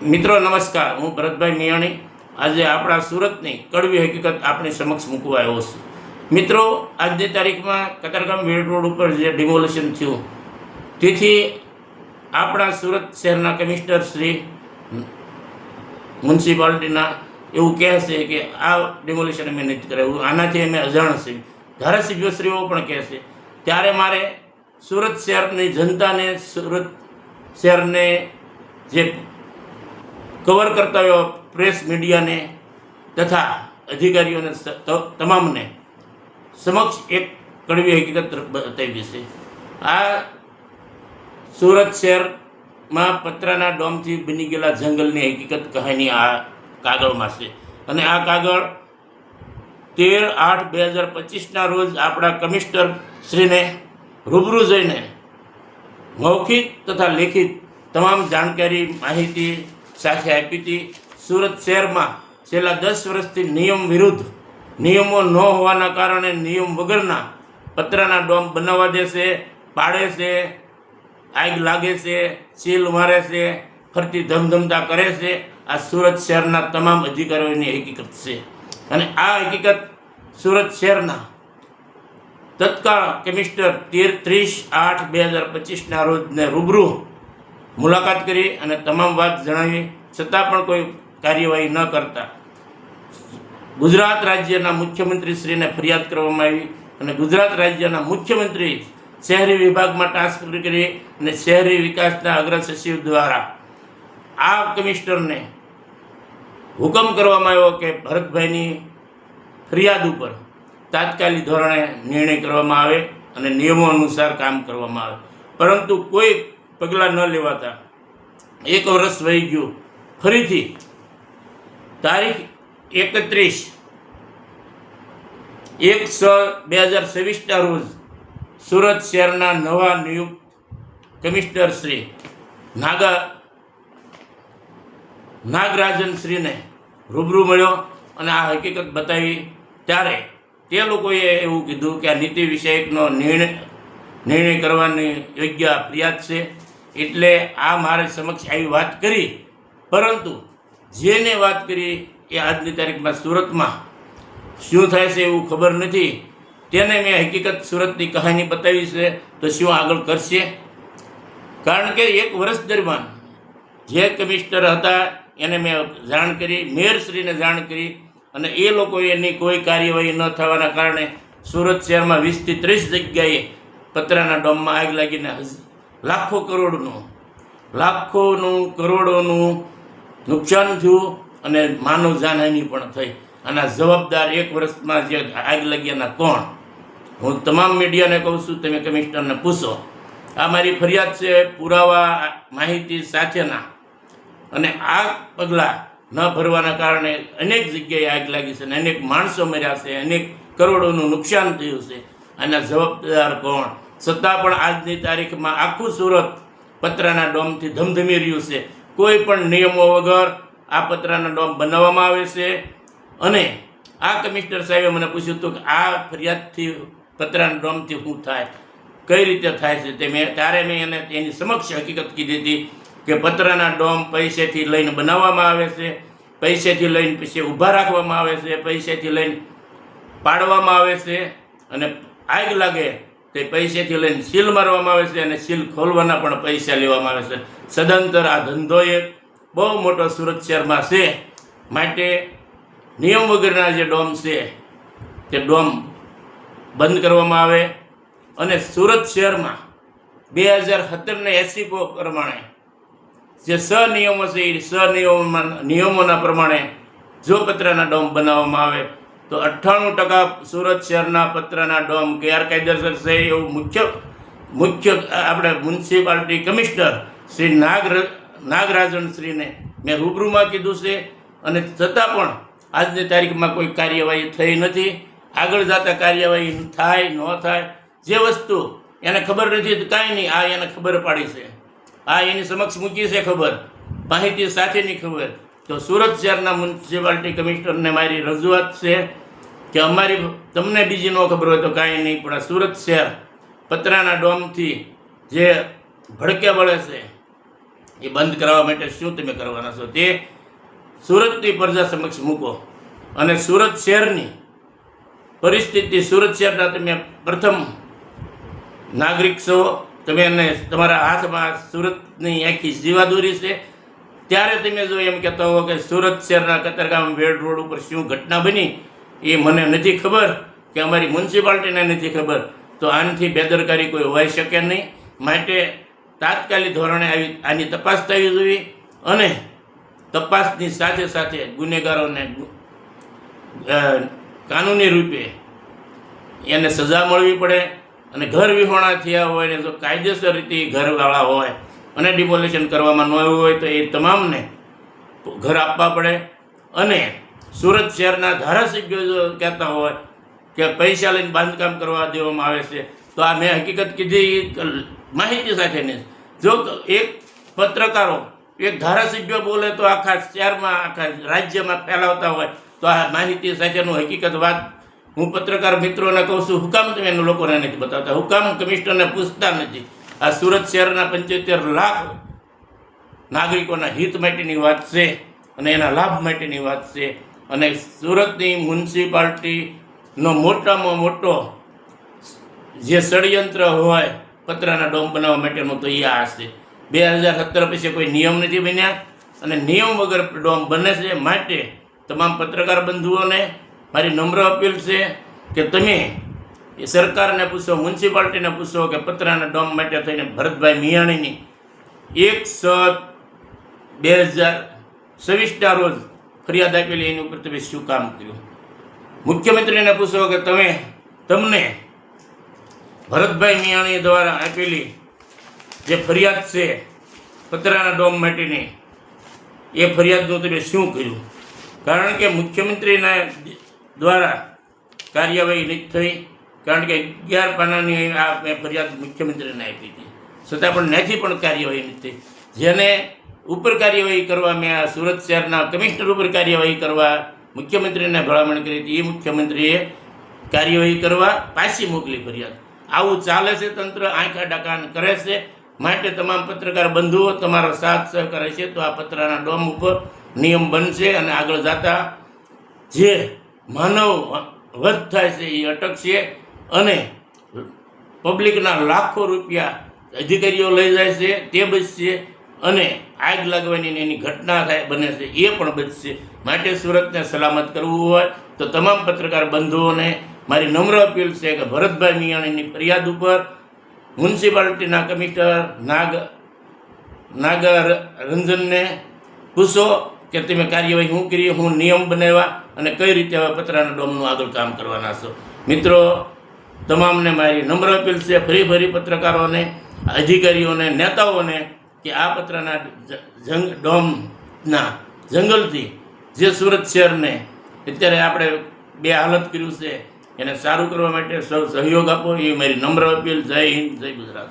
મિત્રો નમસ્કાર, હું ભરતભાઈ મિયાણી આજે આપણા સુરતની કડવી હકીકત આપણી સમક્ષ મૂકવા આવ્યો છું. મિત્રો, આજની તારીખમાં કતારગામ વેડ રોડ ઉપર જે ડિમોલેશન થયું તેથી આપણા સુરત શહેરના કમિશનર શ્રી મ્યુનિસિપાલિટીના એવું કહે છે કે આ ડિમોલેશન અમે નથી કરાવ્યું, આનાથી અમે અજાણ છીએ. ધારાસભ્યશ્રીઓ પણ કહે છે. ત્યારે મારે સુરત શહેરની જનતાને, સુરત શહેરને જે કવર કરતા હોય પ્રેસ મીડિયાને તથા અધિકારીઓને તમામને સમક્ષ એક કડવી હકીકત બતાવી છે. આ સુરત શહેરમાં પતરાના ડોમથી બની ગયેલા જંગલની હકીકત કહાની આ કાગળમાં છે અને આ કાગળ 13/8/2025ના રોજ આપણા કમિશનર શ્રીને રૂબરૂ જઈને મૌખિક તથા લેખિત તમામ જાણકારી માહિતી સાથે આપી હતી. સુરત શહેરમાં છેલ્લા 10 વર્ષથી નિયમ વિરુદ્ધ, નિયમો ન હોવાના કારણે નિયમ વગરના પતરાના ડોમ બનાવવા દે છે, પાડે છે, આગ લાગે છે, સીલ મારે છે, ફરતી ધમધમતા કરે છે. આ સુરત શહેરના તમામ અધિકારીઓની હકીકત છે અને આ હકીકત સુરત શહેરના તત્કાળ કમિશનર 30/8/2025ના રોજને રૂબરૂ મુલાકાત કરી અને તમામ વાત જણાવી, છતાં પણ કોઈ કાર્યવાહી ન કરતા ગુજરાત રાજ્યના મુખ્યમંત્રીશ્રીને ફરિયાદ કરવામાં આવી અને ગુજરાત રાજ્યના મુખ્યમંત્રી શહેરી વિભાગમાં ટ્રાન્સફર કરી અને શહેરી વિકાસના અગ્ર સચિવ દ્વારા આ કમિશનરને હુકમ કરવામાં આવ્યો કે ભરતભાઈની ફરિયાદ ઉપર તાત્કાલિક ધોરણે નિર્ણય કરવામાં આવે અને નિયમો અનુસાર કામ કરવામાં આવે. પરંતુ કોઈ પગલાં ન લેવાતા 1 વર્ષ વહી ગયું. ફરીથી તારીખ 31/1/2026ના રોજ સુરત શહેરના નવા નિયુક્ત કમિશનર શ્રી નાગરાજનશ્રીને રૂબરૂ મળ્યો અને આ હકીકત બતાવી. ત્યારે તે લોકોએ એવું કીધું કે આ નીતિ વિષયકનો નિર્ણય કરવાની યોગ્ય ફરિયાદ છે, એટલે આ મારે સમક્ષ આવી વાત કરી. પરંતુ જેને વાત કરી એ આજની તારીખમાં સુરતમાં શું થાય છે એવું ખબર નથી. તેને મેં હકીકત સુરતની કહાની બતાવી છે, તો શું આગળ કરશે? કારણ કે 1 વર્ષ દરમિયાન જે કમિશનર હતા એને મેં જાણ કરી, મેયરશ્રીને જાણ કરી અને એ લોકોએ એની કોઈ કાર્યવાહી ન થવાના કારણે સુરત શહેરમાં 20થી 30 જગ્યાએ પતરાના ડોમમાં આગ લાગીને કરોડોનું નુકસાન થયું અને માનવ જાનહાની પણ થઈ. આના જવાબદાર 1 વર્ષમાં જે આગ લાગ્યાના કોણ? હું તમામ મીડિયાને કહું છું, તમે કમિશનરને પૂછો. આ મારી ફરિયાદ છે, પુરાવા માહિતી સાથેના. અને આ પગલાં ન ભરવાના કારણે અનેક જગ્યાએ આગ લાગી છે અને અનેક માણસો મર્યા છે, અનેક કરોડોનું નુકસાન થયું છે. આના જવાબદાર કોણ? છતાં પણ આજની તારીખમાં આખું સુરત પતરાના ડોમથી ધમધમી રહ્યું છે. કોઈ પણ નિયમો વગર આ પતરાના ડોમ બનાવવામાં આવે છે. અને આ કમિશનર સાહેબે મને પૂછ્યું હતું કે આ ફરિયાદથી પતરાના ડોમથી શું થાય, કઈ રીતે થાય છે તે ત્યારે મેં એને એની સમક્ષ હકીકત કીધી હતી કે પતરાના ડોમ પૈસેથી લઈને બનાવવામાં આવે છે, પૈસેથી લઈને પછી ઊભા રાખવામાં આવે છે, પૈસેથી લઈને પાડવામાં આવે છે અને આગ લાગે તે પૈસેથી લઈને સીલ મારવામાં આવે છે અને સીલ ખોલવાના પણ પૈસા લેવામાં આવે છે. સદંતર આ ધંધો એક બહુ મોટો સુરત શહેરમાં છે. માટે નિયમ વગરના જે ડોમ છે તે ડોમ બંધ કરવામાં આવે અને સુરત શહેરમાં 2017ના SCPO પ્રમાણે જે નિયમો છે એ નિયમોના પ્રમાણે જો પતરાના ડોમ બનાવવામાં આવે તો 98% સુરત શહેરના પતરાના ડોમ ગેરકાયદેસર છે એવું મુખ્ય આપણે મ્યુનિસિપાલિટી કમિશનર શ્રી નાગરાજનશ્રીને મેં રૂબરૂમાં કીધું છે. અને છતાં પણ આજની તારીખમાં કોઈ કાર્યવાહી થઈ નથી. આગળ જતાં કાર્યવાહી થાય ન થાય જે વસ્તુ એને ખબર નથી તો કાંઈ નહીં, આ એને ખબર પાડી છે, આ એની સમક્ષ મૂકી છે ખબર, માહિતી સાથેની ખબર. તો સુરત શહેરના મ્યુનિસિપાલિટી કમિશનરને મારી રજૂઆત છે કે તમને બીજી ન ખબર હોય તો કાંઈ નહીં, પણ સુરત શહેર પતરાના ડોમથી જે ભડકે વળે છે એ બંધ કરાવવા માટે શું તમે કરવાના છો તે સુરતની પ્રજા સમક્ષ મૂકો. અને સુરત શહેરની પરિસ્થિતિ, સુરત શહેરના તમે પ્રથમ નાગરિક છો, તમે એને તમારા હાથમાં સુરતની આખી જીવાદોરી છે. ત્યારે તમે જો એમ કહેતા હો કે સુરત શહેરના કતારગામ વેડ રોડ ઉપર શું ઘટના બની એ મને નથી ખબર કે અમારી મ્યુનિસિપાલિટીને નથી ખબર, તો આનાથી બેદરકારી કોઈ હોઈ શકે નહીં. માટે તાત્કાલિક ધોરણે આની તપાસ થવી જોઈએ અને તપાસની સાથે સાથે ગુનેગારોને કાનૂની રૂપે એને સજા મળવી પડે. અને ઘર વિહોણા થયા હોય ને જો કાયદેસર રીતે ઘરવાળા હોય અને ડિમોલેશન કરવામાં ન આવ્યું હોય તો એ તમામને ઘર આપવા પડે. અને સુરત શહેરના ધારાસભ્યો જો કહેતા હોય કે પૈસા લઈને બાંધકામ કરવા દેવામાં આવે છે, તો આ મેં હકીકત કીધી માહિતી સાથેની. જો એક પત્રકારો એક ધારાસભ્ય બોલે તો આખા શહેરમાં આખા રાજ્યમાં ફેલાવતા હોય તો આ માહિતી સાથેનું હકીકત વાત હું પત્રકાર મિત્રોને કહું છું, હુકામ તમે એને લોકોને નથી બતાવતા, હુકામ કમિશનરને પૂછતા નથી. આ સુરત શહેરના 75 લાખ નાગરિકોના હિત માટેની વાત છે અને એના લાભ માટેની વાત છે. અને સુરતની મ્યુનિસિપાલિટીનો મોટામાં મોટો જે ષડયંત્ર હોય પતરાના ડોમ બનાવવા માટેનો તો એ આ છે. 2017 પછી કોઈ નિયમ નથી બન્યા અને નિયમ વગર ડોમ બને છે. માટે તમામ પત્રકાર બંધુઓને મારી નમ્ર અપીલ છે કે તમે એ સરકારને પૂછો, મ્યુનિસિપાલિટીને પૂછો કે પતરાના ડોમ માટે થઈને ભરતભાઈ મિયાણીની 1/7/2026ના રોજ ફરિયાદ આપેલી, એની ઉપર તમે શું કામ કર્યું? મુખ્યમંત્રીને પૂછો કે તમને ભરતભાઈ મિયાણી દ્વારા આપેલી જે ફરિયાદ છે પતરાના ડોમ માટેની, એ ફરિયાદનું તમે શું કર્યું? કારણ કે મુખ્યમંત્રીના દ્વારા કાર્યવાહી નથી થઈ, કારણ કે 11 પાનાની આ મેં ફરિયાદ મુખ્યમંત્રીને આપી હતી, છતાં પણ ત્યાંથી પણ કાર્યવાહી નથી થઈ. જેને ઉપર કાર્યવાહી કરવા મેં આ સુરત શહેરના કમિશનર ઉપર કાર્યવાહી કરવા મુખ્યમંત્રીને ભલામણ કરી હતી, એ મુખ્યમંત્રીએ કાર્યવાહી કરવા પાછી મોકલી ફરિયાદ. આવું ચાલે છે, તંત્ર આંખા ડકાન કરે છે. માટે તમામ પત્રકાર બંધુઓ તમારો સાથ સહકાર હશે તો આ પતરાના ડોમ ઉપર નિયમ બનશે અને આગળ જતા જે માનવ વધ થાય છે એ અટકશે અને પબ્લિકના લાખો રૂપિયા અધિકારીઓ લઈ જાય છે તે બચશે અને આગ લાગવાની એની ઘટના થાય બને છે એ પણ બચશે. માટે સુરતને સલામત કરવું હોય તો તમામ પત્રકાર બંધુઓને મારી નમ્ર અપીલ છે કે ભરતભાઈ મિયાણીની ફરિયાદ ઉપર મ્યુનિસિપાલિટીના કમિશનર નાગરંજનને પૂછો કે તમે કાર્યવાહી શું કરી, હું નિયમ બનાવ્યા અને કઈ રીતે હવે પતરાના ડોમનું આગળ કામ કરવાના છો. મિત્રો તમામને મારી નમ્ર અપીલ છે, ફરી પત્રકારોને, અધિકારીઓને, નેતાઓને કે આ પતરાના ડોમના જંગલથી જે સુરત શહેરને અત્યારે આપણે બે હાલત કર્યું છે એને સારું કરવા માટે સૌ સહયોગ આપો, એ મારી નમ્ર અપીલ. જય હિન્દ, જય ગુજરાત.